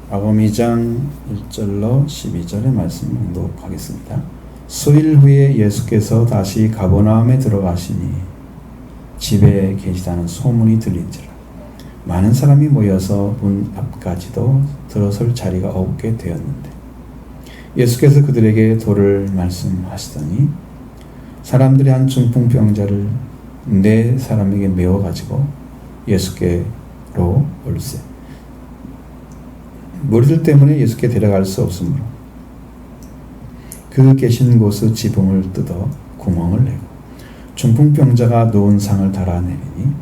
마가복음 2장 1절로 12절의 말씀 낭독하겠습니다. 수일 후에 예수께서 다시 가버나움에 들어가시니 집에 계시다는 소문이 들린지라 많은 사람이 모여서 문 앞까지도 들어설 자리가 없게 되었는데 예수께서 그들에게 도를 말씀하시더니 사람들이 한 중풍병자를 네 사람에게 메워가지고 예수께로 올세 무리들 때문에 예수께 데려갈 수 없으므로 그 계신 곳의 지붕을 뜯어 구멍을 내고 중풍병자가 놓은 상을 달아내리니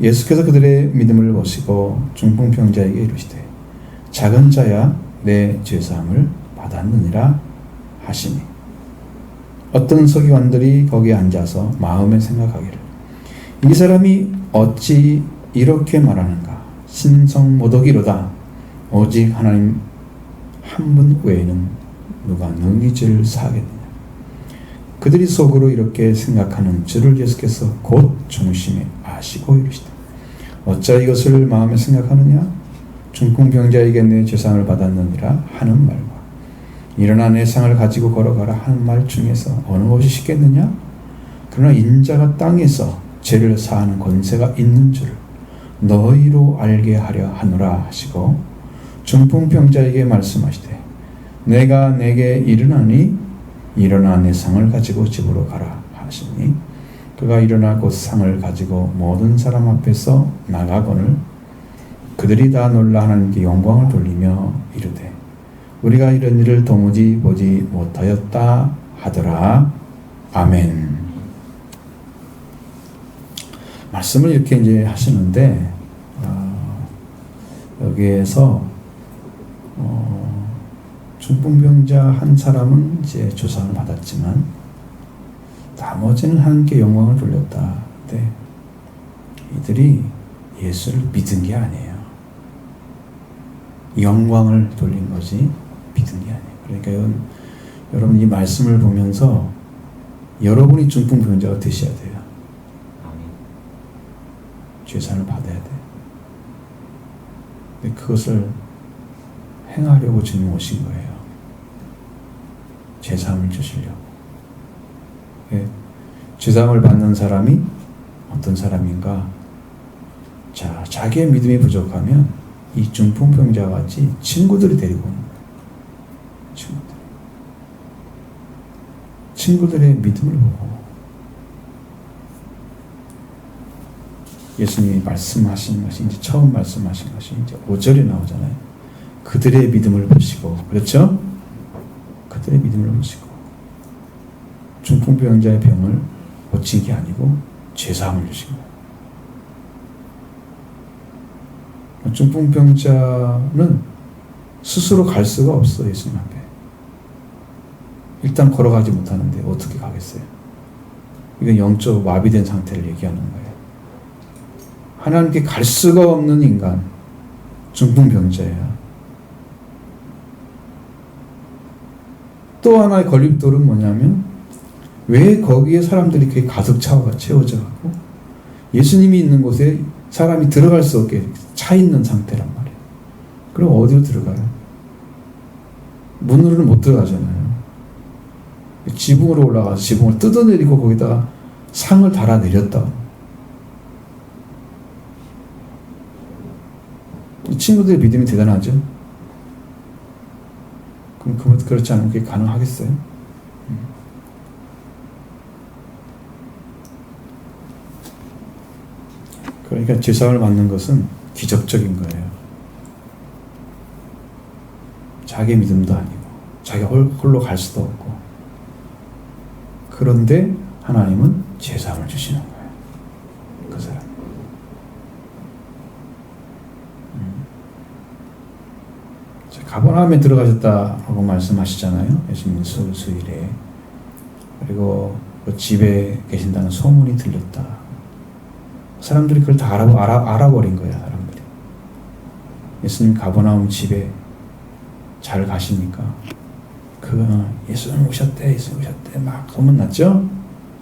예수께서 그들의 믿음을 보시고 중풍병자에게 이르시되 작은 자야 내 죄사함을 받았느니라 하시니 어떤 서기관들이 거기에 앉아서 마음에 생각하기를 이 사람이 어찌 이렇게 말하는가 신성모독이로다 오직 하나님 한 분 외에는 누가 능히 죄를 사하겠느냐. 그들이 속으로 이렇게 생각하는 줄을 예수께서 곧 중심에 아시고 이르시되 어찌 이것을 마음에 생각하느냐. 중풍병자에게 내 죄상을 받았느니라 하는 말과 일어나 내 상을 가지고 걸어가라 하는 말 중에서 어느 것이 쉽겠느냐. 그러나 인자가 땅에서 죄를 사하는 권세가 있는 줄 너희로 알게 하려 하노라 하시고 중풍병자에게 말씀하시되 내가 내게 이르나니 일어나 내 상을 가지고 집으로 가라 하시니 그가 일어나 곧 상을 가지고 모든 사람 앞에서 나가거늘 그들이 다 놀라 하나님께 영광을 돌리며 이르되 우리가 이런 일을 도무지 보지 못하였다 하더라. 아멘. 말씀을 이렇게 이제 하시는데 여기에서 중풍병자 한 사람은 이제 조상을 받았지만 나머지는 하나님께 영광을 돌렸다. 근데 이들이 예수를 믿은 게 아니에요. 영광을 돌린 거지 믿은 게 아니에요. 그러니까 여러분 이 말씀을 보면서 여러분이 중풍병자가 되셔야 돼요. 죄사를 받아야 돼. 근데 그것을 행하려고 주님 오신 거예요. 죄사함을 주시려고. 죄사함을 받는 사람이 어떤 사람인가? 자, 자기의 믿음이 부족하면 이 중풍병자와 같이 친구들이 데리고 오는 거예요. 친구들의 믿음을 보고 예수님이 말씀하신 것이 이제 처음 말씀하신 것이 이제 5절에 나오잖아요. 그들의 믿음을 보시고, 그렇죠? 그들의 믿음을 보시고 중풍병자의 병을 고친 게 아니고 죄사함을 주신 거예요. 중풍병자는 스스로 갈 수가 없어. 예수님 앞에 일단 걸어가지 못하는데 어떻게 가겠어요? 이건 영적 마비된 상태를 얘기하는 거예요. 하나님께 갈 수가 없는 인간, 중풍병자예요. 또 하나의 걸림돌은 뭐냐면 왜 거기에 사람들이 그게 가득 채워져 가고 예수님이 있는 곳에 사람이 들어갈 수 없게 차 있는 상태란 말이에요. 그럼 어디로 들어가요? 문으로는 못 들어가잖아요. 지붕으로 올라가서 지붕을 뜯어내리고 거기다가 상을 달아내렸다. 이 친구들의 믿음이 대단하죠. 그럼 그렇지 않으면 그게 가능하겠어요? 그러니까 죄사함을 받는 것은 기적적인 거예요. 자기 믿음도 아니고 자기가 홀로 갈 수도 없고 그런데 하나님은 죄사함을 주시는 거예요. 그 사람. 가버나움에 들어가셨다고 말씀하시잖아요. 예수님 수일에. 그리고 그 집에 계신다는 소문이 들렸다. 사람들이 그걸 다 알아버린 거야. 사람들이. 예수님 가버나움 집에 잘 가십니까? 예수님 오셨대 막 소문났죠?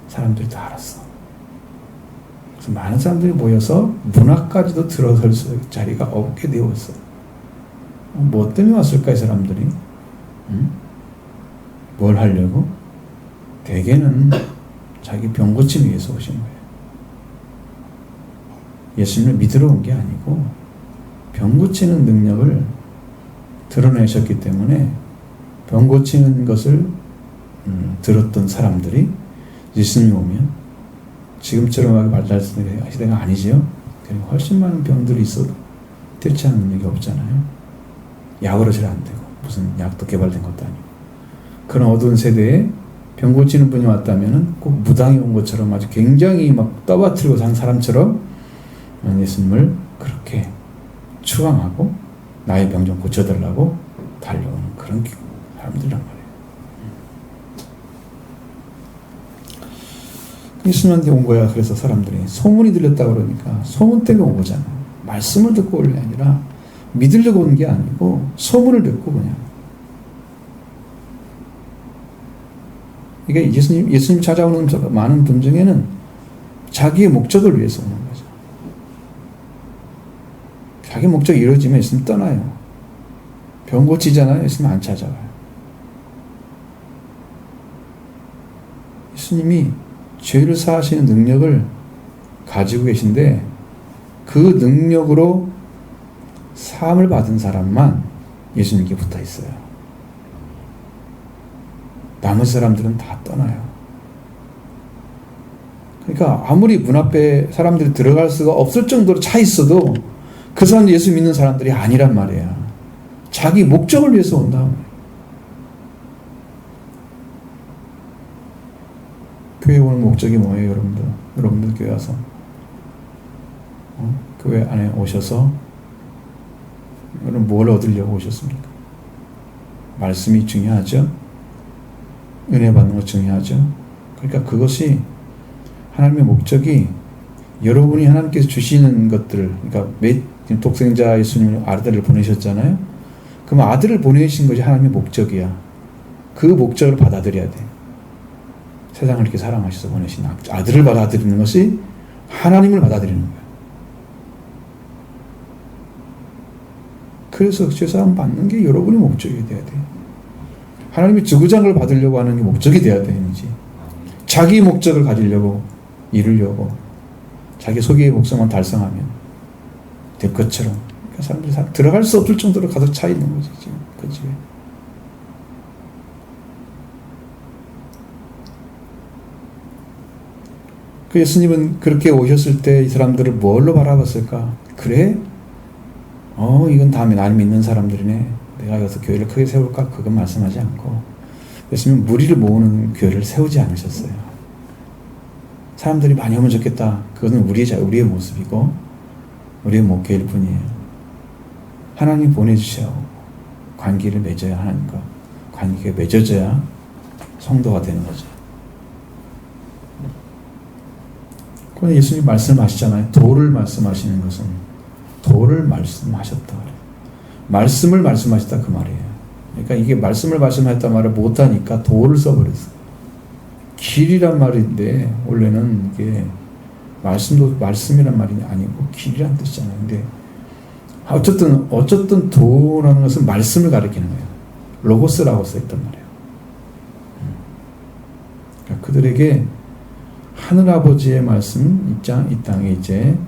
사람들이 다 알았어. 그래서 많은 사람들이 모여서 문 앞까지도 들어설 자리가 없게 되었어요. 뭐 때문에 왔을까 이 사람들이? 응? 뭘 하려고? 대개는 자기 병 고치기 위해서 오신 거예요. 예수님을 믿으러 온 게 아니고 병 고치는 능력을 드러내셨기 때문에 병 고치는 것을 들었던 사람들이 예수님이 오면 지금처럼 말할 시대가 아니죠. 훨씬 많은 병들이 있어도 대체하는 능력이 없잖아요. 약으로 잘 안 되고 무슨 약도 개발된 것도 아니고 그런 어두운 세대에 병 고치는 분이 왔다면 꼭 무당이 온 것처럼 아주 굉장히 막 떠받들고 산 사람처럼 예수님을 그렇게 추앙하고 나의 병 좀 고쳐달라고 달려오는 그런 사람들이란 말이에요. 예수님한테 온 거야. 그래서 사람들이 소문이 들렸다고 그러니까 소문 때문에 온 거잖아. 말씀을 듣고 올 게 아니라 믿으려고 온 게 아니고 소문을 듣고 그냥. 이게 예수님 찾아오는 많은 분 중에는 자기의 목적을 위해서 오는 거죠. 자기 목적이 이루어지면 예수님 떠나요. 병 고치잖아요. 예수님 안 찾아와요. 예수님이 죄를 사하시는 능력을 가지고 계신데 그 능력으로 사함을 받은 사람만 예수님께 붙어 있어요. 나머지 사람들은 다 떠나요. 그러니까 아무리 문 앞에 사람들이 들어갈 수가 없을 정도로 차 있어도 그 사람들 예수 믿는 사람들이 아니란 말이야. 자기 목적을 위해서 온다. 교회 오는 목적이 뭐예요, 여러분들? 여러분들 교회 와서 교회 안에 오셔서 여러분 뭘 얻으려고 오셨습니까? 말씀이 중요하죠. 은혜 받는 것 중요하죠. 그러니까 그것이 하나님의 목적이 여러분이 하나님께서 주시는 것들, 그러니까 독생자 예수님 아들을 보내셨잖아요. 그럼 아들을 보내신 것이 하나님의 목적이야. 그 목적을 받아들여야 돼. 세상을 이렇게 사랑하셔서 보내신 아들을 받아들이는 것이 하나님을 받아들이는 거야. 그래서 죄사함 받는 게 여러분의 목적이 돼야 돼. 하나님이 주구장을 받으려고 하는 게 목적이 돼야 되는지, 자기 목적을 가지려고 이루려고 자기 소기의 목적만 달성하면 될 것처럼 그러니까 사람들이 들어갈 수 없을 정도로 가득 차 있는 거지 지금 그 집에. 그 예수님은 그렇게 오셨을 때 이 사람들을 뭘로 바라봤을까? 그래? 이건 다음에 날 믿는 사람들이네. 내가 여기서 교회를 크게 세울까? 그건 말씀하지 않고 예수님은 무리를 모으는 교회를 세우지 않으셨어요. 사람들이 많이 오면 좋겠다. 그것은 우리의 모습이고 우리의 목회일 뿐이에요. 하나님 보내주셔야 관계를 맺어야 하나님과 관계가 맺어져야 성도가 되는 거죠. 그런데 예수님이 말씀하시잖아요. 도를 말씀하시는 것은 도를 말씀하셨다. 말씀을 말씀하셨다 그 말이에요. 그러니까 이게 말씀을 말씀하셨다 말을 못하니까 도를 써버렸어요. 길이란 말인데 원래는 이게 말씀이란 말이 아니고 길이란 뜻이잖아요. 근데 어쨌든 도라는 것은 말씀을 가리키는 거예요. 로고스라고 써있단 말이에요. 그러니까 그들에게 하늘아버지의 말씀, 이 땅에 이제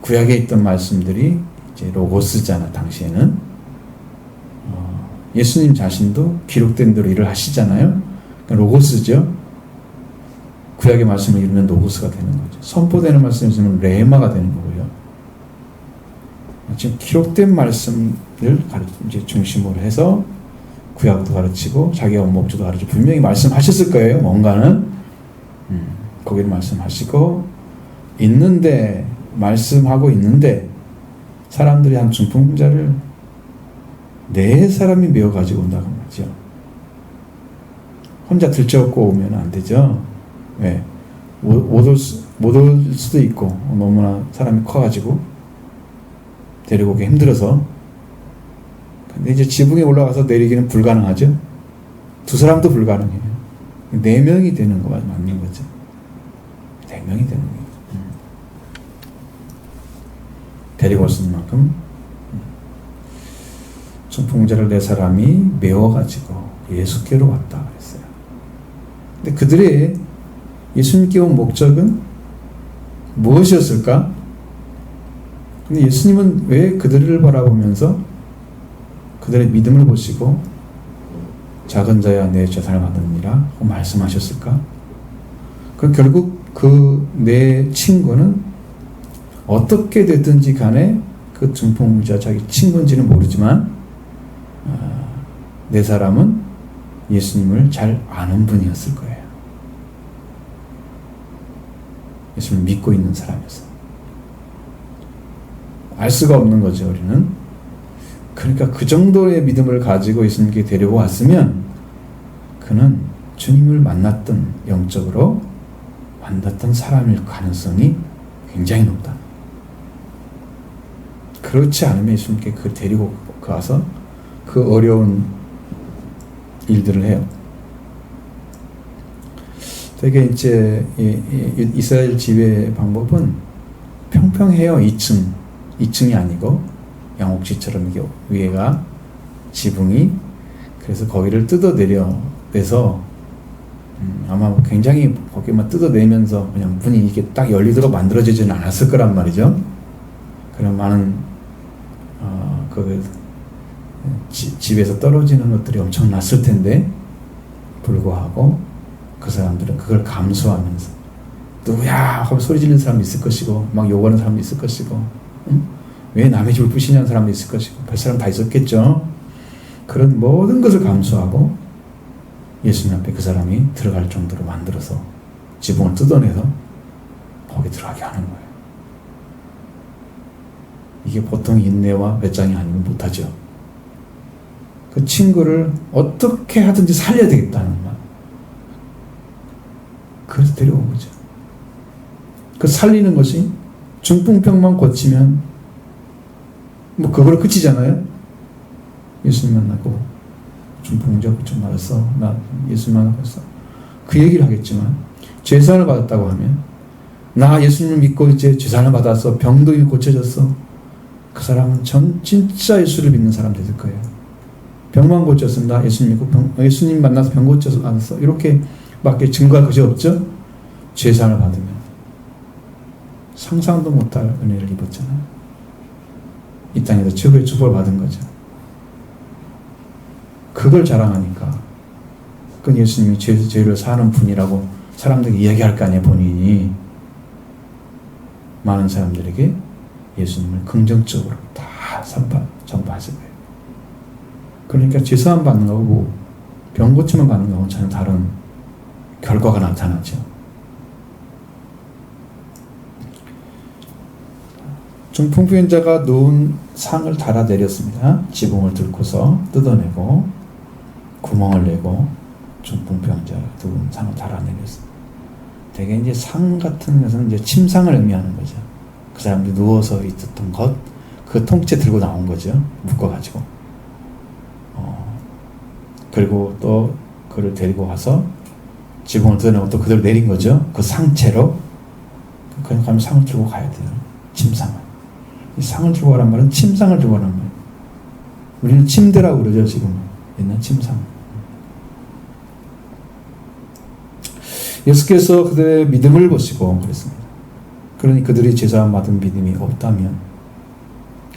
구약에 있던 말씀들이 이제 로고스잖아, 당시에는. 예수님 자신도 기록된 대로 일을 하시잖아요. 그러니까 로고스죠. 구약의 말씀을 이루면 로고스가 되는 거죠. 선포되는 말씀을 이루면 레마가 되는 거고요. 지금 기록된 말씀을 이제 중심으로 해서 구약도 가르치고 자기 목적도 가르치고 분명히 말씀하셨을 거예요. 뭔가는 거기를 말씀하시고 있는데 말씀하고 있는데 사람들이 한 중풍자를 네 사람이 메어 가지고 온다고 말이죠. 혼자 들쳐업고 오면 안 되죠. 왜? 못 올 수도 있고 너무나 사람이 커가지고 데리고 오기 힘들어서. 근데 이제 지붕에 올라가서 내리기는 불가능하죠. 두 사람도 불가능해요. 4명이 되는 거 맞는 거죠. 4명이 되는 거예요. 데리고 올 수 있는 만큼. 중풍자를 네 사람이 메워가지고 예수께로 왔다 그랬어요. 근데 그들의 예수님께 온 목적은 무엇이었을까? 근데 예수님은 왜 그들을 바라보면서 그들의 믿음을 보시고 작은 자야 내 재산을 받으니라 하고 말씀하셨을까? 그 결국 그 내 친구는 어떻게 됐든지 간에 그 중풍자 자기 친구인지는 모르지만 네 사람은 예수님을 잘 아는 분이었을 거예요. 예수님을 믿고 있는 사람이었어요. 알 수가 없는 거죠, 우리는. 그러니까 그 정도의 믿음을 가지고 예수님께 데리고 왔으면 그는 주님을 만났던, 영적으로 만났던 사람일 가능성이 굉장히 높다. 그렇지 않으면 예수님께 그 데리고 가서 그 어려운 일들을 해요. 되게 이제 이스라엘 지배 방법은 평평해요. 2층이 아니고 양옥지처럼 이게 위에가 지붕이, 그래서 거기를 뜯어내서 아마 굉장히 거기만 뜯어내면서 그냥 문이 이게 딱 열리도록 만들어지지는 않았을 거란 말이죠. 그런 많은 집에서 떨어지는 것들이 엄청났을 텐데 불구하고 그 사람들은 그걸 감수하면서 누구야 하고 소리 지르는 사람도 있을 것이고 막 욕하는 사람도 있을 것이고 왜 남의 집을 부시냐는 사람도 있을 것이고 별 사람 다 있었겠죠. 그런 모든 것을 감수하고 예수님 앞에 그 사람이 들어갈 정도로 만들어서 지붕을 뜯어내서 거기 들어가게 하는 거예요. 이게 보통 인내와 배짱이 아니면 못하죠. 그 친구를 어떻게 하든지 살려야 되겠다는 말. 그래서 데려온 거죠. 그 살리는 것이 중풍병만 고치면 뭐 그걸로 끝이잖아요. 예수님 만나고 중풍자 고쳐 말았어. 나 예수님 만나봤어. 그 얘기를 하겠지만 제사를 받았다고 하면 나 예수님을 믿고 이제 제사를 받았어. 병도 고쳐졌어. 그 사람은 진짜 예수를 믿는 사람 될 거예요. 병만 고쳤습니다. 예수님 믿고 예수님 만나서 병 고쳐서 않았어. 이렇게 밖에 증거할 것이 없죠. 제사를 받으면 상상도 못할 은혜를 입었잖아요. 이 땅에서 최고의 축복을 받은 거죠. 그걸 자랑하니까 그건 예수님이 죄를 사는 분이라고 사람들에게 이야기할 거 아니에요. 본인이 많은 사람들에게 예수님을 긍정적으로 다 전파하실 거예요. 그러니까 제사만 받는 거고 병 고침만 받는 거하고는 전혀 다른 결과가 나타나죠. 중풍병자가 놓은 상을 달아내렸습니다. 지붕을 뚫고서 뜯어내고 구멍을 내고 중풍병자가 놓은 상을 달아내렸습니다. 대개 이제 상 같은 것은 이제 침상을 의미하는 거죠. 그 사람들이 누워서 있었던 것, 그 통째 들고 나온 거죠. 묶어가지고. 그리고 또 그를 데리고 가서 지붕을 뜯어내고 또 그대로 내린 거죠. 그 상체로. 그냥 가면 상을 들고 가야 돼요. 침상을. 이 상을 들고 가란 말은 침상을 들고 가란 말이에요. 우리는 침대라고 그러죠, 지금. 옛날 침상. 예수께서 그들의 믿음을 보시고 그랬습니다. 그러니 그들이 제사 받은 믿음이 없다면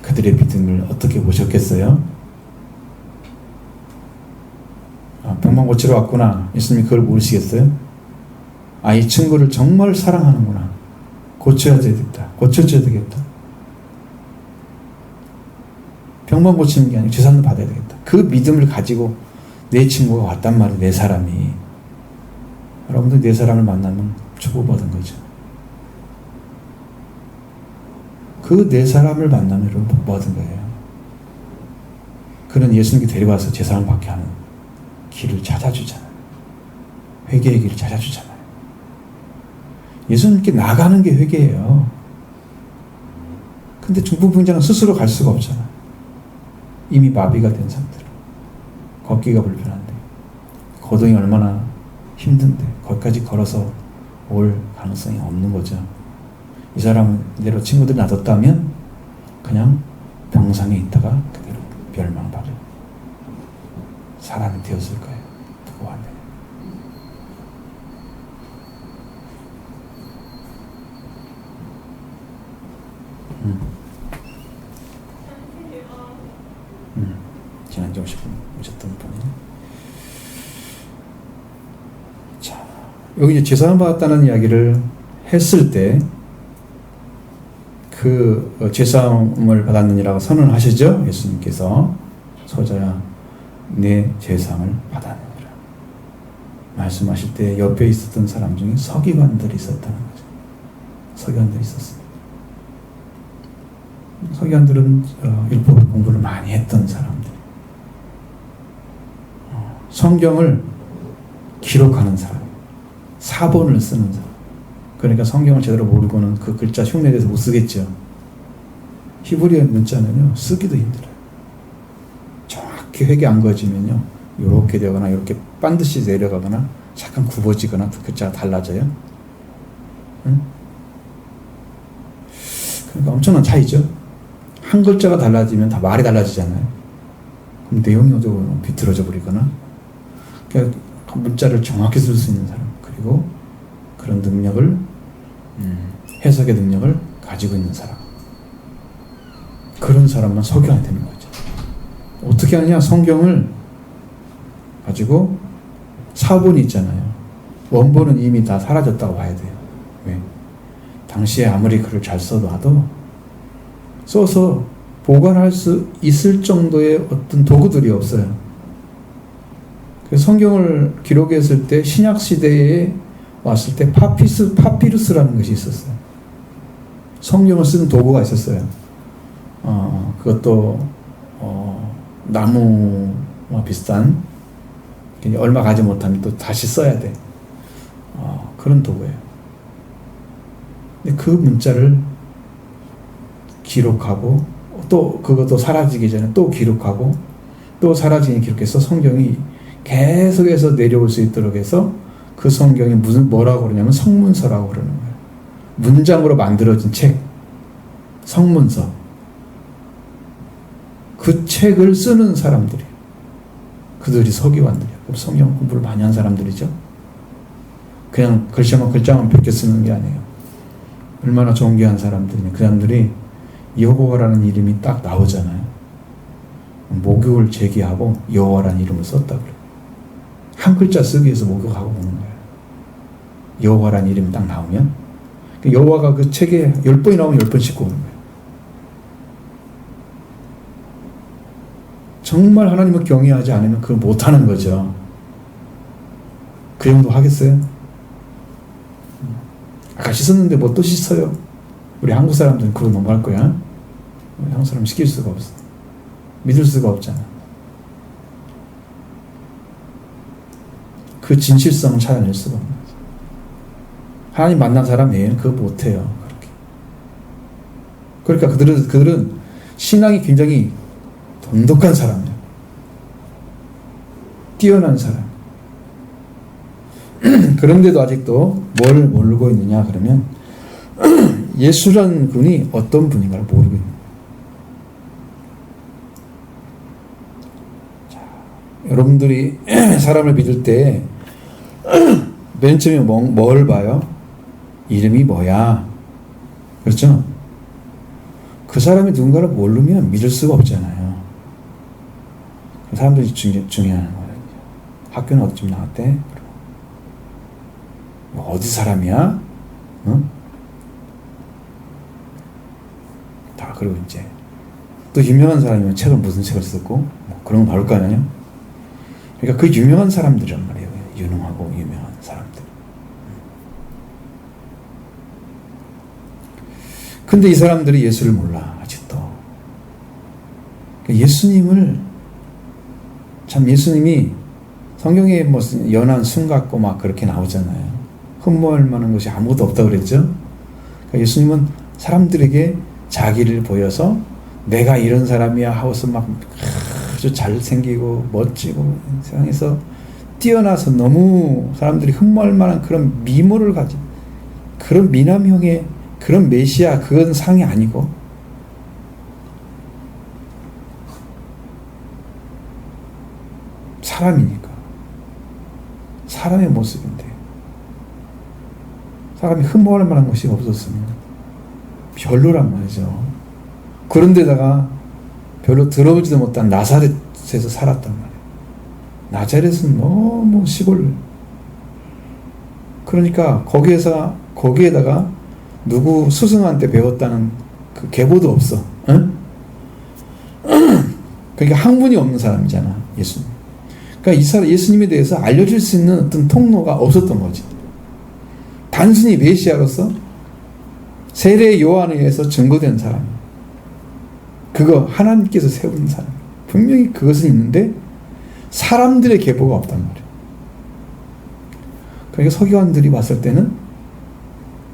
그들의 믿음을 어떻게 보셨겠어요? 병만 고치러 왔구나. 예수님이 그걸 모르시겠어요? 이 친구를 정말 사랑하는구나. 고쳐야 되겠다. 고쳐줘야 되겠다. 병만 고치는 게 아니고 제사도 받아야 되겠다. 그 믿음을 가지고 내 친구가 왔단 말이에요. 내 사람이. 여러분들 내 사람을 만나면 축복받은 거죠. 그 네 사람을 만나면 여러분 복받은 거예요. 그는 예수님께 데려와서 제사를 받게 하는 길을 찾아주잖아요. 회개의 길을 찾아주잖아요. 예수님께 나가는 게 회개예요. 근데 중풍병자는 스스로 갈 수가 없잖아. 이미 마비가 된 상태로. 걷기가 불편한데. 거동이 얼마나 힘든데. 거기까지 걸어서 올 가능성이 없는 거죠. 이 사람은 이대로 친구들이 놔뒀다면 그냥 병상에 있다가 그대로 멸망받을 사람이 되었을까요? 누구 안에? 지난주에 오셨던 분이. 자, 여기 이제 제사함 받았다는 이야기를 했을 때, 그 제사함을 받았느니라고 선언하시죠? 예수님께서. 소자야, 내 제사함을 받았느니라. 말씀하실 때 옆에 있었던 사람 중에 서기관들이 있었다는 거죠. 서기관들이 있었습니다. 서기관들은 율법 공부를 많이 했던 사람들. 성경을 기록하는 사람, 사본을 쓰는 사람. 그러니까 성경을 제대로 모르고는 그 글자 흉내내서 못 쓰겠죠. 히브리어 문자는요, 쓰기도 힘들어요. 정확히 획이 안 그어지면요, 이렇게 되거나 이렇게 반드시 내려가거나 잠깐 굽어지거나 글자가 달라져요. 응? 그러니까 엄청난 차이죠. 한 글자가 달라지면 다 말이 달라지잖아요. 그럼 내용이 좀 비틀어져 버리거나. 그러니까 문자를 정확히 쓸 수 있는 사람, 그리고 그런 능력을, 해석의 능력을 가지고 있는 사람, 그런 사람만 서기관이 되는 거죠. 어떻게 하느냐? 성경을 가지고 사본이 있잖아요. 원본은 이미 다 사라졌다고 봐야 돼요. 왜? 당시에 아무리 글을 잘 써도 써서 보관할 수 있을 정도의 어떤 도구들이 없어요. 그래서 성경을 기록했을 때 신약 시대에 왔을 때 파피루스라는 것이 있었어요. 성경을 쓰는 도구가 있었어요. 그것도 나무와 비슷한, 얼마 가지 못하면 또 다시 써야 돼. 그런 도구예요. 근데 그 문자를 기록하고 또 그것도 사라지기 전에 또 기록하고 또 사라지니 기록해서 성경이 계속해서 내려올 수 있도록 해서 그 성경이 뭐라고 그러냐면 성문서라고 그러는 거예요. 문장으로 만들어진 책, 성문서. 그 책을 쓰는 사람들이, 그들이 서기관들이야. 성경 공부를 많이 한 사람들이죠. 그냥 글자만 베껴 쓰는 게 아니에요. 얼마나 존귀한 사람들이냐. 그 사람들이 여호와라는 이름이 딱 나오잖아요. 목욕을 제기하고 여호와라는 이름을 썼다 그래요. 한 글자 쓰기 위해서 목욕하고 오는 거예요. 여호와라는 이름이 딱 나오면 여호와가 그 책에 10번이 나오면 10번 씻고 오는 거예요. 정말 하나님을 경외하지 않으면 그걸 못하는 거죠. 그 정도 하겠어요? 아까 씻었는데 뭐 또 씻어요? 우리 한국 사람들은 그거 넘어갈 거야. 한국 사람 시킬 수가 없어. 믿을 수가 없잖아. 그 진실성을 찾아낼 수가 없는 거죠. 하나님 만난 사람 외에는 그거 못해요. 그렇게. 그러니까 그들은 신앙이 굉장히 돈독한 사람이에요. 뛰어난 사람. 그런데도 아직도 뭘 모르고 있느냐 그러면 예수라는 분이 어떤 분인가를 모르고 있는 거예요. 자, 여러분들이 사람을 믿을 때 맨 처음에 뭘 봐요? 이름이 뭐야? 그렇죠? 그 사람이 누군가를 모르면 믿을 수가 없잖아요. 사람들이 중요한 거예요. 학교는 어디쯤 나왔대? 어디 사람이야? 응? 다, 그리고 이제 또 유명한 사람이면 무슨 책을 썼고 뭐 그런 거 바를 거 아니에요? 그러니까 그 유명한 사람들이란 말이에요. 유능하고 유명한 사람들. 근데 이 사람들이 예수를 몰라, 아직도. 예수님이 성경에 무슨 연한 순 같고 막 그렇게 나오잖아요. 흠모할 만한 것이 아무것도 없다고 그랬죠. 그러니까 예수님은 사람들에게 자기를 보여서 내가 이런 사람이야 하고서 막 아주 잘생기고 멋지고 세상에서 뛰어나서 너무 사람들이 흠모할 만한 그런 미모를 가진 그런 미남형의 그런 메시아, 그건 상이 아니고 사람이니까. 사람의 모습인데 사람이 흠모할 만한 것이 없었으면 별로란 말이죠. 그런데다가 별로 들어보지도 못한 나사렛에서 살았단 말이에요. 나자렛은 너무 시골. 그러니까 거기에다가 누구 스승한테 배웠다는 그 계보도 없어. 응? 그러니까 학문이 없는 사람이잖아, 예수님. 그러니까 예수님에 대해서 알려줄 수 있는 어떤 통로가 없었던 거지. 단순히 메시아로서 세례 요한에 의해서 증거된 사람. 그거 하나님께서 세운 사람. 분명히 그것은 있는데 사람들의 계보가 없단 말이에요. 그러니까 서기관들이 봤을 때는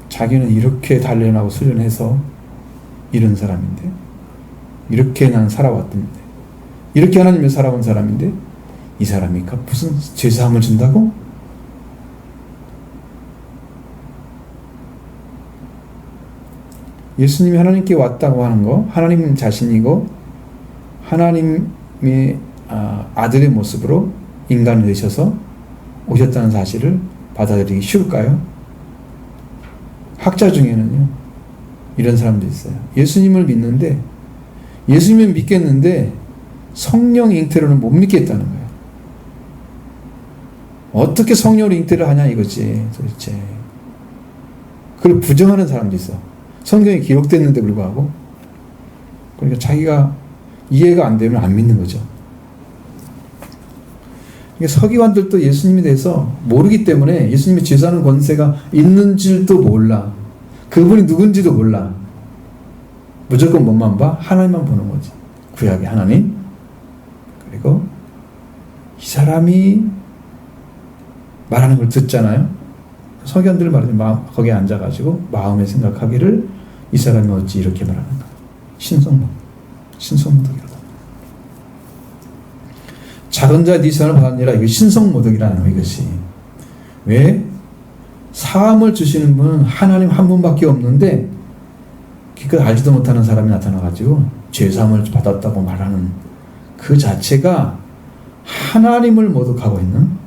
자기는 이렇게 단련하고 수련해서 이런 사람인데, 이렇게 난 살아왔던데, 이렇게 하나님을 살아온 사람인데 이 사람이 무슨 죄사함을 준다고? 예수님이 하나님께 왔다고 하는 거, 하나님 자신이고 하나님의 아들의 모습으로 인간을 되셔서 오셨다는 사실을 받아들이기 쉬울까요? 학자 중에는요, 이런 사람도 있어요. 예수님을 믿는데, 예수님을 믿겠는데 성령 잉태로는 못 믿겠다는 거예요. 어떻게 성령으로 잉태를 하냐 이거지 도대체. 그걸 부정하는 사람도 있어. 성경에 기록됐는데 불구하고. 그러니까 자기가 이해가 안 되면 안 믿는 거죠. 그러니까 서기관들도 예수님에 대해서 모르기 때문에 예수님이 제사하는 권세가 있는 줄도 몰라. 그분이 누군지도 몰라. 무조건 뭐만 봐? 하나님만 보는 거지. 구약의 하나님. 그리고 이 사람이 말하는 걸 듣잖아요. 서기관들 말하는 거기에 앉아가지고 마음에 생각하기를 이 사람이 어찌 이렇게 말하는가. 신성모독이라다. 작은 자 네 선을 받았느니라. 이거 신성모독이라는 거 이것이. 왜? 사함을 주시는 분은 하나님 한 분밖에 없는데 그걸 알지도 못하는 사람이 나타나가지고 죄사함을 받았다고 말하는 그 자체가 하나님을 모독하고 있는,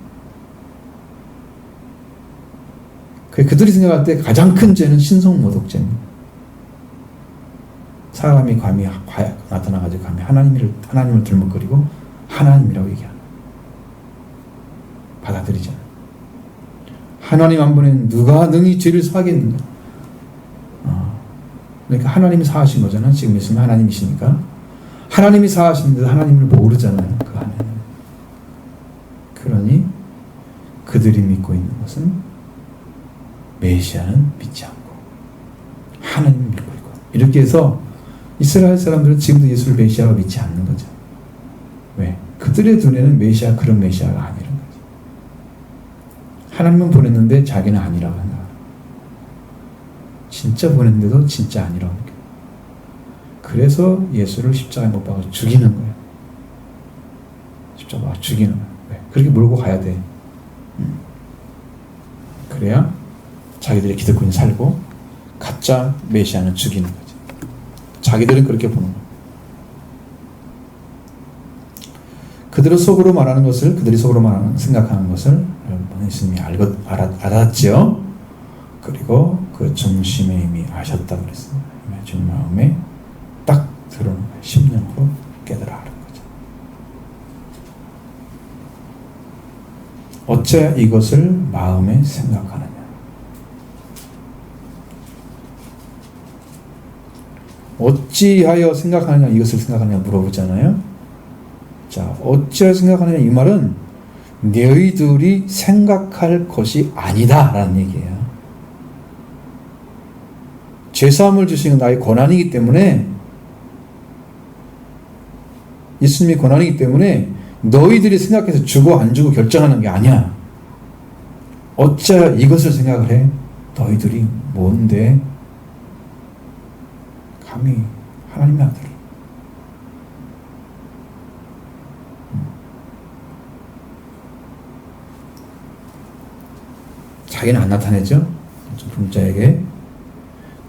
그들이 생각할 때 가장 큰 죄는 신성모독죄입니다. 사람이 감히 나타나가지고 감히 하나님을 들먹거리고 하나님이라고 얘기하는, 받아들이잖아요. 하나님 한 분은 누가 능히 죄를 사하겠는가? 그러니까 하나님이 사하신 거잖아요. 지금 예수님 하나님이시니까. 하나님이 사하시는데 하나님을 모르잖아요. 그 안에는. 그러니 그들이 믿고 있는 것은 메시아는 믿지 않고 하나님을 믿고 있고, 이렇게 해서 이스라엘 사람들은 지금도 예수를 메시아로 믿지 않는 거죠. 왜? 그들의 눈에는 메시아 그런 메시아가 아니라는 거죠. 하나님은 보냈는데 자기는 아니라고 한다. 진짜 보냈는데도 진짜 아니라고 합니다. 그래서 예수를 십자가에 못 박아 죽이는 거예요. 십자가 죽이는 거예요. 왜? 그렇게 몰고 가야 돼. 그래야 자기들의 기득권이 살고 가짜 메시아는 죽이는 거지. 자기들은 그렇게 보는 거예요. 그들이 속으로 말하는 생각하는 것을 예수님이 알았죠. 그리고 그 중심에 이미 아셨다고 그랬어요. 주 마음에 딱 들어오는 거예요. 10년 후 깨달아 하는 거죠. 어째 이것을 마음에 생각하느냐. 어찌하여 생각하느냐, 이것을 생각하느냐 물어보잖아요. 자, 어찌하여 생각하느냐 이 말은 너희들이 생각할 것이 아니다 라는 얘기예요. 죄사함을 주시는 나의 권한이기 때문에, 예수님의 권한이기 때문에 너희들이 생각해서 주고 안 주고 결정하는 게 아니야. 어찌하여 이것을 생각을 해? 너희들이 뭔데? 감히 하나님의 아들. 자기는 안 나타내죠. 분자에게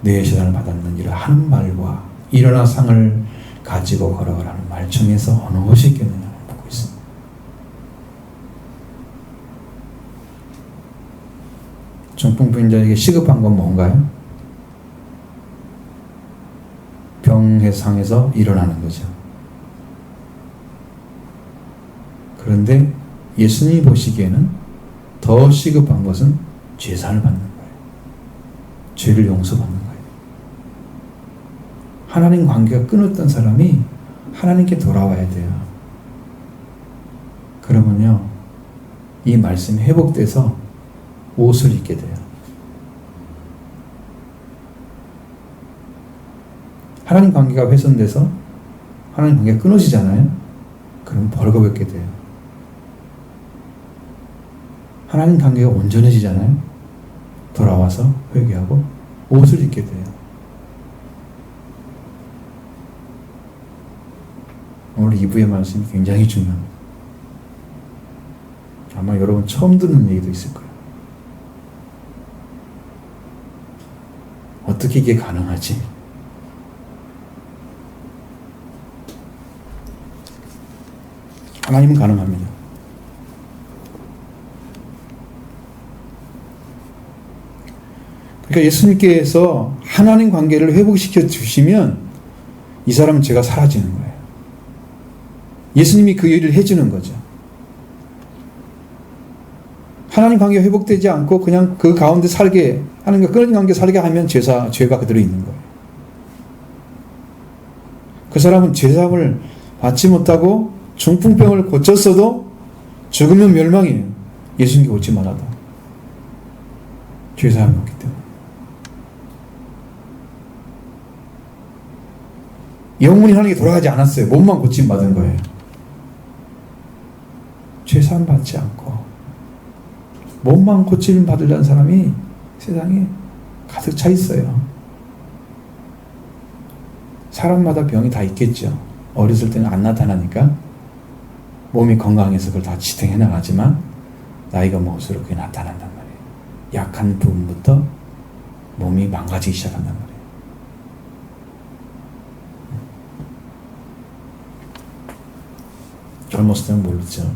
내 시단을 받았느니라 하는 말과 일어나 상을 가지고 걸어가라는 말 중에서 어느 것이 있겠느냐고 보고 있습니다. 중풍병자에게 시급한 건 뭔가요? 병상에서 일어나는 거죠. 그런데 예수님이 보시기에는 더 시급한 것은 죄사를 받는 거예요. 죄를 용서받는 거예요. 하나님 관계가 끊었던 사람이 하나님께 돌아와야 돼요. 그러면요, 이 말씀이 회복돼서 옷을 입게 돼요. 하나님 관계가 훼손돼서 하나님 관계가 끊어지잖아요. 그럼 벌거벗게 돼요. 하나님 관계가 온전해지잖아요. 돌아와서 회개하고 옷을 입게 돼요. 오늘 2부의 말씀이 굉장히 중요합니다. 아마 여러분 처음 듣는 얘기도 있을 거예요. 어떻게 이게 가능하지? 하나님은 가능합니다. 그러니까 예수님께서 하나님 관계를 회복시켜 주시면 이 사람은 죄가 사라지는 거예요. 예수님이 그 일을 해주는 거죠. 하나님 관계가 회복되지 않고 그냥 그 가운데 살게, 하나님과 끊어진 관계 살게 하면 죄가 그대로 있는 거예요. 그 사람은 죄사함을 받지 못하고 중풍병을 고쳤어도 죽으면 멸망이에요. 예수님께 오지 말아도. 죄사함이 없기 때문에. 영혼이 하나님께 돌아가지 않았어요. 몸만 고침받은 거예요. 죄사함 받지 않고 몸만 고침 받으려는 사람이 세상에 가득 차 있어요. 사람마다 병이 다 있겠죠. 어렸을 때는 안 나타나니까 몸이 건강해서 그걸 다 지탱해 나가지만 나이가 먹을수록 그게 나타난단 말이에요. 약한 부분부터 몸이 망가지기 시작한단 말이에요. 젊었을 때는 모르죠.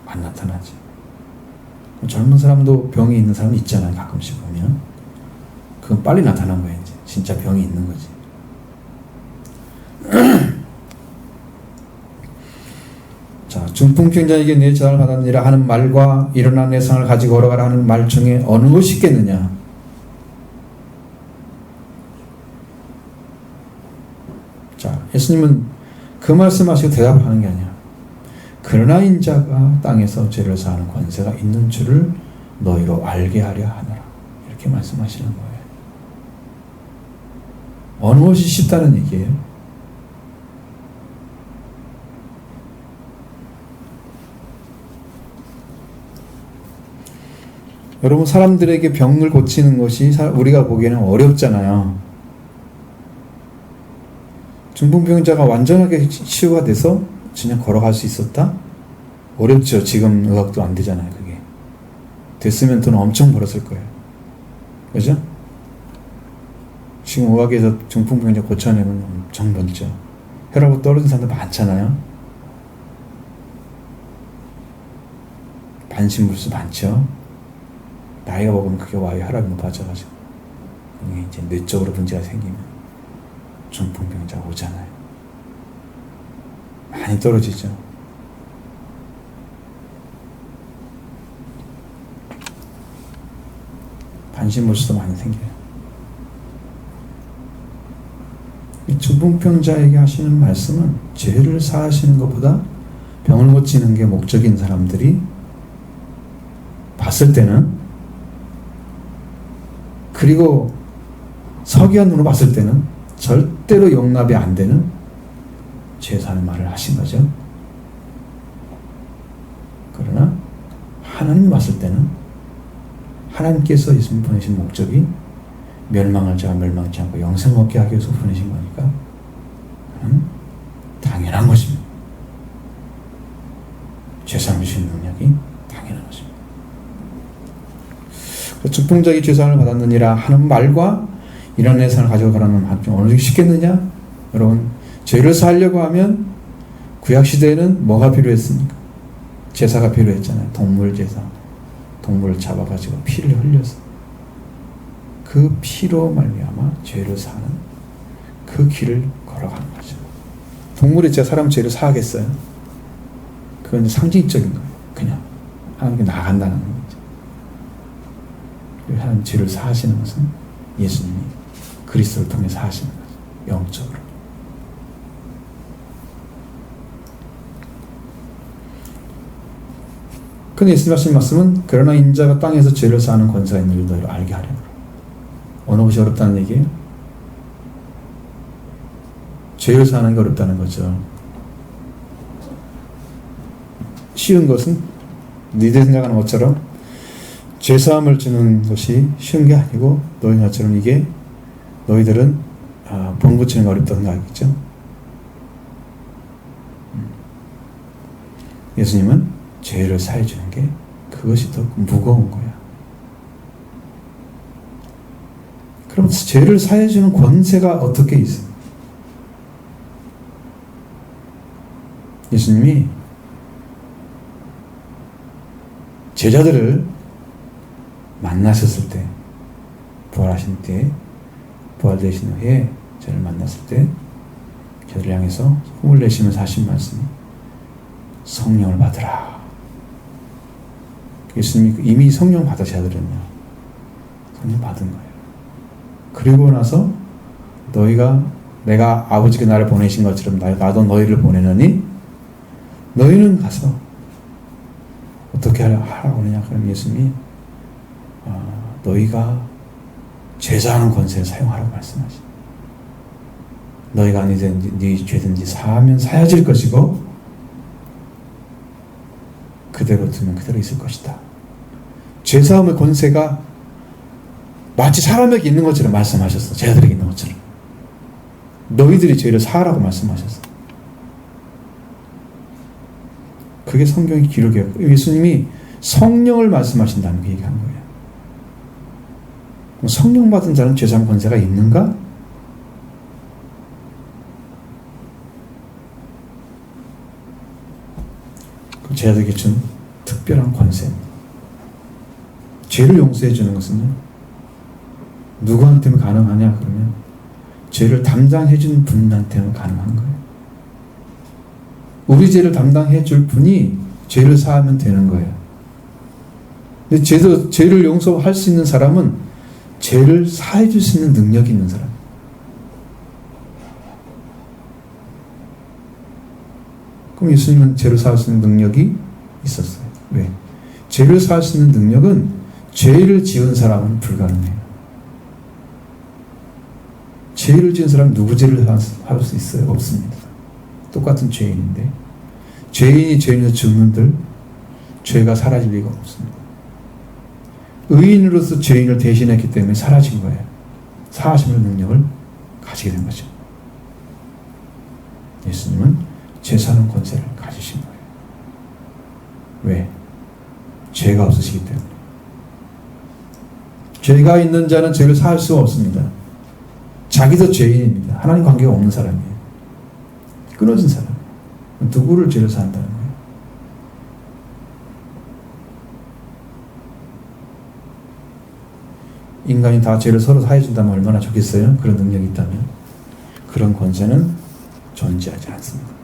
안 나타나지. 젊은 사람도 병이 있는 사람이 있잖아요. 가끔씩 보면. 그건 빨리 나타난 거예요. 이제. 진짜 병이 있는 거지. 자, 중풍병자에게 내 재산을 받았느니라 하는 말과 일어나 내 상을 가지고 걸어가라 하는 말 중에 어느 것이 있겠느냐? 자, 예수님은 그 말씀하시고 대답을 하는 게 아니야. 그러나 인자가 땅에서 죄를 사하는 권세가 있는 줄을 너희로 알게 하려 하노라. 이렇게 말씀하시는 거예요. 어느 것이 쉽다는 얘기예요? 여러분, 사람들에게 병을 고치는 것이 우리가 보기에는 어렵잖아요. 중풍병자가 완전하게 치유가 돼서 그냥 걸어갈 수 있었다? 어렵죠. 지금 의학도 안 되잖아요. 그게 됐으면 돈 엄청 벌었을 거예요. 그죠? 지금 의학에서 중풍병자 고쳐내면 엄청 벌죠. 혈압이 떨어진 사람들 많잖아요. 반신불수 많죠. 나이가 먹으면 그게 와요. 혈압이 높아져가지고 이게 이제 뇌적으로 문제가 생기면 중풍병자가 오잖아요. 많이 떨어지죠. 반신불수도 많이 생겨요. 이 중풍병자에게 하시는 말씀은 죄를 사하시는 것보다 병을 고치는 게 목적인 사람들이 봤을 때는, 그리고 서기관으로 봤을 때는 절대로 용납이 안 되는 죄사의 말을 하신 거죠. 그러나 하나님 봤을 때는 하나님께서 예수님 보내신 목적이 멸망할 자가 멸망치 않고 영생 얻게 하기 위해서 보내신 거니까 당연한 것입니다. 죄사함 주시는 능력이 당연한 것입니다. 중풍자에게 죄사함을 받았느니라 하는 말과 이런 예산을 가지고 가라는 말 중 어느 정도 쉽겠느냐? 여러분, 죄를 사하려고 하면 구약시대에는 뭐가 필요했습니까? 제사가 필요했잖아요. 동물 제사. 동물을 잡아가지고 피를 흘려서 그 피로 말미암아 죄를 사는 그 길을 걸어가는 거죠. 동물이 진짜 사람 죄를 사하겠어요? 그건 상징적인 거예요. 그냥 하나님께 나아간다는 거죠. 하나님 죄를 사하시는 것은 예수님이 그리스도를 통해서 하시는 거죠. 영적으로. 근데 예수님 하신 말씀은 그러나 인자가 땅에서 죄를 사하는 권세가 있는 줄 너희를 알게 하려고. 어느 것이 어렵다는 얘기예요? 죄를 사하는 게 어렵다는 거죠. 쉬운 것은 너희들이 생각하는 것처럼 죄사함을 주는 것이 쉬운 게 아니고 너희들처럼 이게 너희들은 본 고치는 게 어렵다고 생각하겠죠. 예수님은 죄를 사해 주는 게 그것이 더 무거운 거야. 그럼 죄를 사해 주는 권세가 어떻게 있어요? 예수님이 제자들을 만나셨을 때, 부활하신 때, 부활되신 후에 저를 만났을 때 저를 향해서 hum을 내쉬면서 하신 말씀이 성령을 받으라. 예수님이 이미 성령 받으셔야 되거든요. 성령 받은 거예요. 그리고 나서 내가 아버지가 나를 보내신 것처럼 나도 너희를 보내느니 너희는 가서 어떻게 하라고 하느냐. 그럼 예수님이 너희가 죄사하는 권세를 사용하라고 말씀하시죠. 너희가 아니든지 네 죄든지 사하면 사해질 것이고 그대로 두면 그대로 있을 것이다. 죄사함의 권세가 마치 사람에게 있는 것처럼 말씀하셨어. 제자들에게 있는 것처럼. 너희들이 죄를 사하라고 말씀하셨어. 그게 성경의 기록이에요. 예수님이 성령을 말씀하신다는 그 얘기한 거예요. 성령 받은 자는 죄사함 권세가 있는가? 제자들에게 준 특별한 권세입니다. 죄를 용서해 주는 것은요, 누구한테만 가능하냐 그러면 죄를 담당해 준 분한테만 가능한 거예요. 우리 죄를 담당해 줄 분이 죄를 사하면 되는 거예요. 근데 죄를 용서할 수 있는 사람은 죄를 사해 줄 수 있는 능력이 있는 사람. 그럼 예수님은 죄를 사할 수 있는 능력이 있었어요. 왜? 죄를 사할 수 있는 능력은 죄를 지은 사람은 불가능해요. 죄를 지은 사람은 누구 죄를 할 수 있어요? 없습니다. 똑같은 죄인인데 죄인이 죄인으로 죽는들 죄가 사라질 리가 없습니다. 의인으로서 죄인을 대신했기 때문에 사라진 거예요. 사하심의 능력을 가지게 된 거죠. 예수님은 죄 사는 권세를 가지신 거예요. 왜? 죄가 없으시기 때문에. 죄가 있는 자는 죄를 사할 수가 없습니다. 자기도 죄인입니다. 하나님 관계가 없는 사람이에요. 끊어진 사람. 누구를 죄를 사한다는 거예요? 인간이 다 죄를 서로 사해준다면 얼마나 좋겠어요? 그런 능력이 있다면. 그런 권세는 존재하지 않습니다.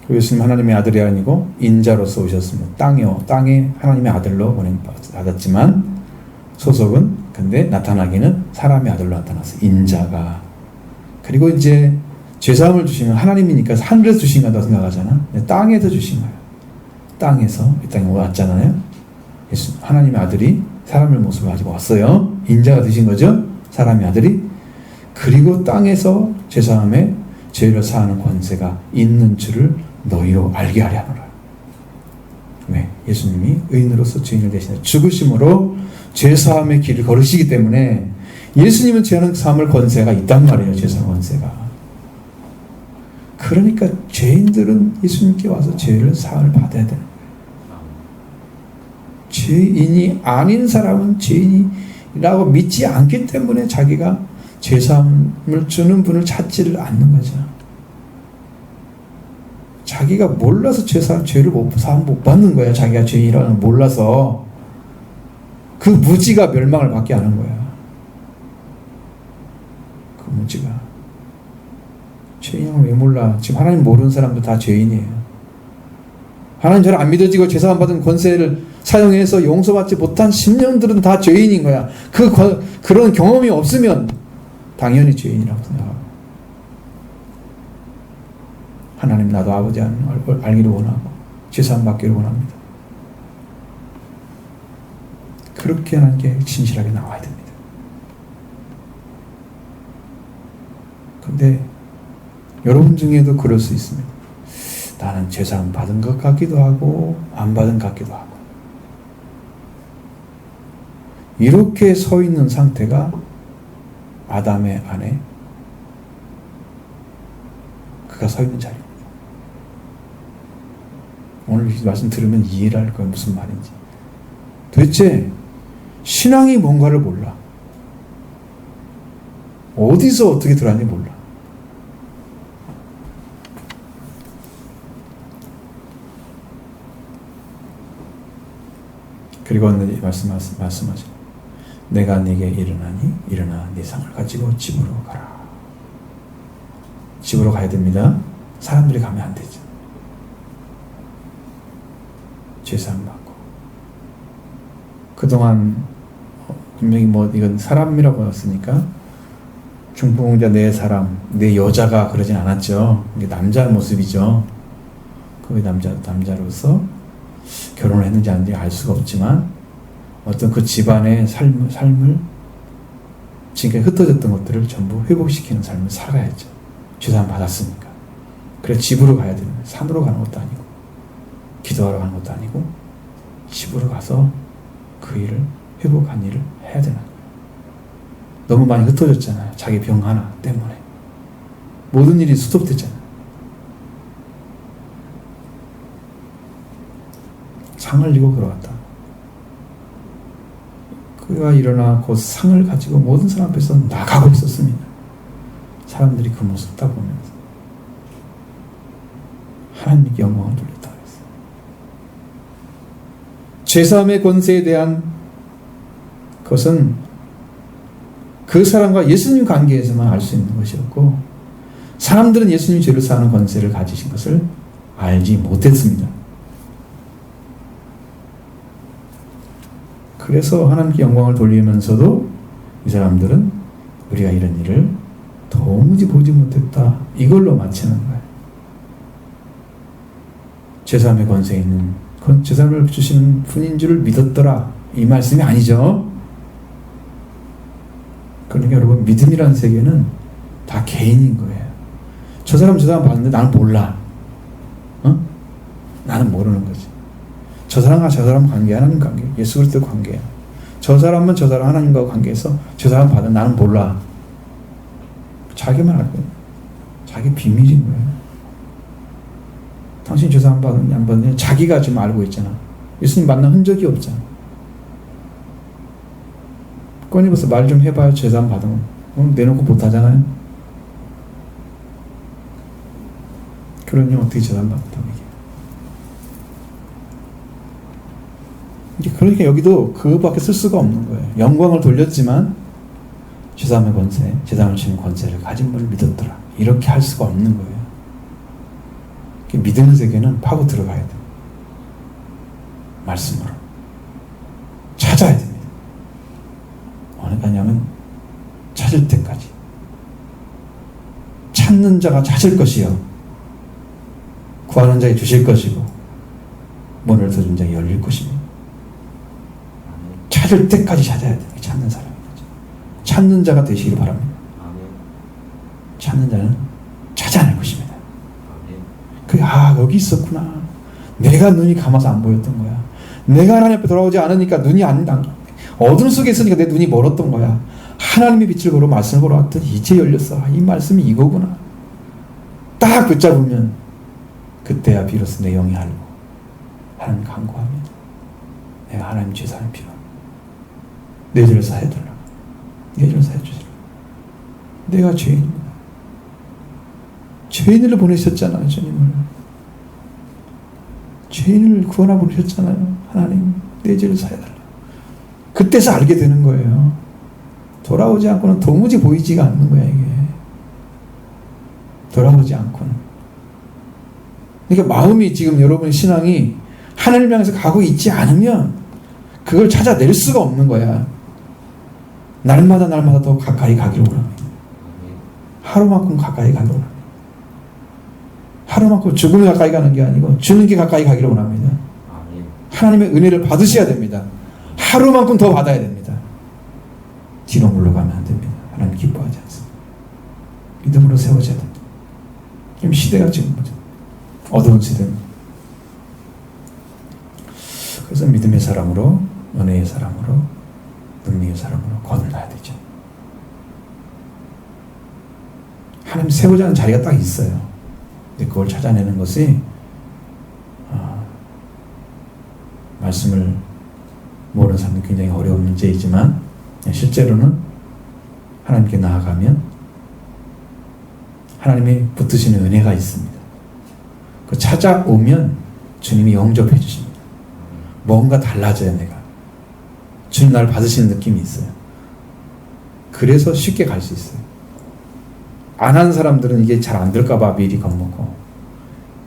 예수님 하나님의 아들이 아니고 인자로서 오셨습니다. 땅에 하나님의 아들로 보내받았지만 소속은 근데 나타나기는 사람의 아들로 나타났어요. 인자가. 그리고 이제 죄사함을 주시면 하나님이니까 하늘에서 주신 거다 생각하잖아. 땅에서 주신 거예요. 땅에서 이 땅에 왔잖아요. 예수 하나님의 아들이 사람의 모습을 가지고 왔어요. 인자가 되신 거죠. 사람의 아들이. 그리고 땅에서 죄사함에 죄를 사하는 권세가 있는 줄을 너희로 알게 하려 하노라. 왜? 예수님이 의인으로서 죄인을 대신해 죽으심으로 죄사함의 길을 걸으시기 때문에 예수님은 죄사함을 권세가 있단 말이에요. 죄사함 권세가. 그러니까 죄인들은 예수님께 와서 죄를 사함을 받아야 되는 거예요. 죄인이 아닌 사람은 죄인이라고 믿지 않기 때문에 자기가 죄사함을 주는 분을 찾지를 않는 거죠. 자기가 몰라서 죄를 사함 못 받는 거야. 자기가 죄인이라는 걸 몰라서. 그 무지가 멸망을 받게 하는 거야. 그 무지가. 죄인을 왜 몰라? 지금 하나님 모르는 사람도 다 죄인이에요. 하나님 저를 안 믿어지고 죄사함 받은 권세를 사용해서 용서받지 못한 신령들은 다 죄인인 거야. 그런 경험이 없으면 당연히 죄인이라고 생각하고. 하나님 나도 아버지 알기를 원하고 죄사함 받기를 원합니다. 그렇게 하는 게 진실하게 나와야 됩니다. 근데 여러분 중에도 그럴 수 있습니다. 나는 죄사함 받은 것 같기도 하고 안 받은 것 같기도 하고. 이렇게 서 있는 상태가 아담의 안에 그가 서 있는 자리입니다. 오늘 이 말씀 들으면 이해를 할 거예요. 무슨 말인지. 도대체 신앙이 뭔가를 몰라. 어디서 어떻게 들어왔는지 몰라. 그리고 말씀하시고 내가 네게 일어나니 일어나 네 상을 가지고 집으로 가라. 집으로 가야 됩니다. 사람들이 가면 안 되죠. 죄사함 받고. 그동안 분명히 이건 사람이라고 했으니까 중풍자 내 사람, 내 여자가 그러진 않았죠. 이게 남자 모습이죠. 그 남자로서 결혼을 했는지 안 했는지 알 수가 없지만 어떤 그 집안의 삶을 지금까지 흩어졌던 것들을 전부 회복시키는 삶을 살아야죠. 죄사함 받았으니까. 그래서 집으로 가야 되는 거예요. 산으로 가는 것도 아니고 기도하러 가는 것도 아니고 집으로 가서 그 일을 회복한 일을 해야 되는 거예요. 너무 많이 흩어졌잖아요. 자기 병 하나 때문에 모든 일이 스톱됐잖아요. 상을 지고 걸어갔다. 그가 일어나 곧 상을 가지고 모든 사람 앞에서 나가고 있었습니다. 사람들이 그 모습을 딱 보면서 하나님께 영광을 돌렸다 그랬어요. 죄사함의 권세에 대한 것은 그 사람과 예수님 관계에서만 알 수 있는 것이었고, 사람들은 예수님 죄를 사하는 권세를 가지신 것을 알지 못했습니다. 그래서 하나님께 영광을 돌리면서도 이 사람들은 우리가 이런 일을 도무지 보지 못했다, 이걸로 마치는 거예요. 죄사함의 권세에 있는 죄사함을 주시는 분인 줄을 믿었더라, 이 말씀이 아니죠. 그러니까 여러분, 믿음이라는 세계는 다 개인인 거예요. 저 사람 받는데 나는 몰라. 나는 모르는 거지. 저 사람과 저 사람 관계, 하나님 관계, 예수 그리스도 관계야. 저 사람은 저 사람 하나님과 관계에서 저 사람 받은 나는 몰라. 자기만 알고, 자기 비밀인 거예요. 당신 저 사람 받은 안 받는 자기가 지금 알고 있잖아. 예수님 만난 흔적이 없잖아. 꺼내면서 말 좀 해봐요. 저 사람 받은 거 내놓고 못하잖아요. 그러니 어떻게 저 사람 받았다고 얘기해요. 그러니까 여기도 그거밖에 쓸 수가 없는 거예요. 영광을 돌렸지만 죄사함의 권세, 죄사함을 주는 권세를 가진 분을 믿었더라, 이렇게 할 수가 없는 거예요. 믿음의 세계는 파고 들어가야 돼요. 말씀으로 찾아야 됩니다. 어느냐면 찾을 때까지. 찾는 자가 찾을 것이요, 구하는 자에게 주실 것이고, 문을 열어준 자에게 열릴 것입니다. 찾을 때까지 찾아야 돼요. 찾는 사람이 거죠. 찾는 자가 되시기를 바랍니다. 찾는 자는 찾아낼 것입니다. 여기 있었구나. 내가 눈이 감아서 안 보였던 거야. 내가 하나님 앞에 돌아오지 않으니까 눈이 어둠 속에 있으니까 내 눈이 멀었던 거야. 하나님의 빛을 걸어 말씀을 걸어왔더니 이제 열렸어. 이 말씀이 이거구나. 딱 붙잡으면 그때야 비로소 내 영이 알고 하나님 간구합니다. 내가 하나님 죄사함이 필요합니다. 내 죄를 사해달라고. 내 죄를 사해주시라고. 내가 죄인입니다. 죄인을 보내셨잖아요, 주님을. 죄인을 구원하고 그러셨잖아요. 하나님 내 죄를 사해달라. 그때서 알게 되는 거예요. 돌아오지 않고는 도무지 보이지가 않는 거야 이게. 돌아오지 않고는. 그러니까 마음이 지금 여러분의 신앙이 하늘을 향해서 가고 있지 않으면 그걸 찾아낼 수가 없는 거야. 날마다 더 가까이 가기로 원합니다. 하루만큼 가까이 가기로 원합니다. 하루만큼 죽음에 가까이 가는 게 아니고 주는 게 가까이 가기로 원합니다. 하나님의 은혜를 받으셔야 됩니다. 하루만큼 더 받아야 됩니다. 뒤로 물러가면 안 됩니다. 하나님 기뻐하지 않습니다. 믿음으로 세워져야 됩니다. 지금 시대가 지금 뭐죠? 어두운 시대입니다. 그래서 믿음의 사람으로, 은혜의 사람으로, 능력의 사람으로 거듭나야 되죠. 하나님 세우자는 자리가 딱 있어요. 근데 그걸 찾아내는 것이 말씀을 모르는 사람은 굉장히 어려운 문제이지만 실제로는 하나님께 나아가면 하나님이 붙드시는 은혜가 있습니다. 그 찾아오면 주님이 영접해 주십니다. 뭔가 달라져요 내가. 주님 나를 받으시는 느낌이 있어요. 그래서 쉽게 갈 수 있어요. 안 한 사람들은 이게 잘 안 될까봐 미리 겁먹고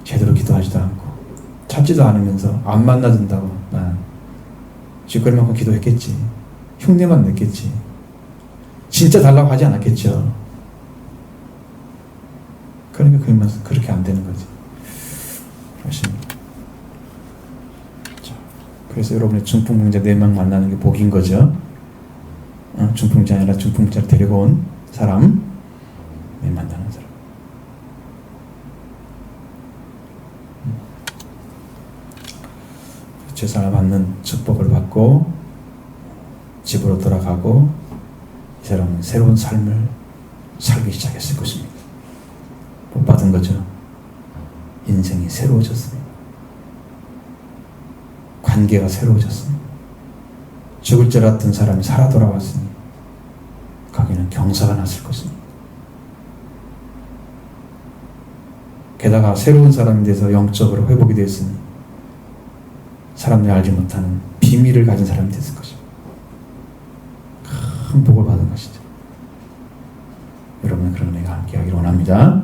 제대로 기도하지도 않고 찾지도 않으면서 안 만나준다고 난 쥐꼬리만큼 기도했겠지. 흉내만 냈겠지. 진짜 달라고 하지 않았겠죠. 그러니까 그렇게 안 되는 거지. 자, 그래서 여러분의 중풍병자 4명 만나는 게 복인 거죠. 중풍자 아니라 중풍자를 데리고 온 사람, 만나는 사람. 죄사함을 받는 축복을 받고 집으로 돌아가고 이 사람은 새로운 삶을 살기 시작했을 것입니다. 복 받은 거죠. 인생이 새로워졌습니다. 관계가 새로워졌습니다. 죽을 줄 알았던 사람이 살아 돌아왔으니 거기는 경사가 났을 것입니다. 게다가 새로운 사람이 돼서 영적으로 회복이 되었으니 사람들이 알지 못하는 비밀을 가진 사람이 됐을 것입니다. 큰 복을 받은 것이죠. 여러분은 그런 은혜가 함께 하기를 원합니다.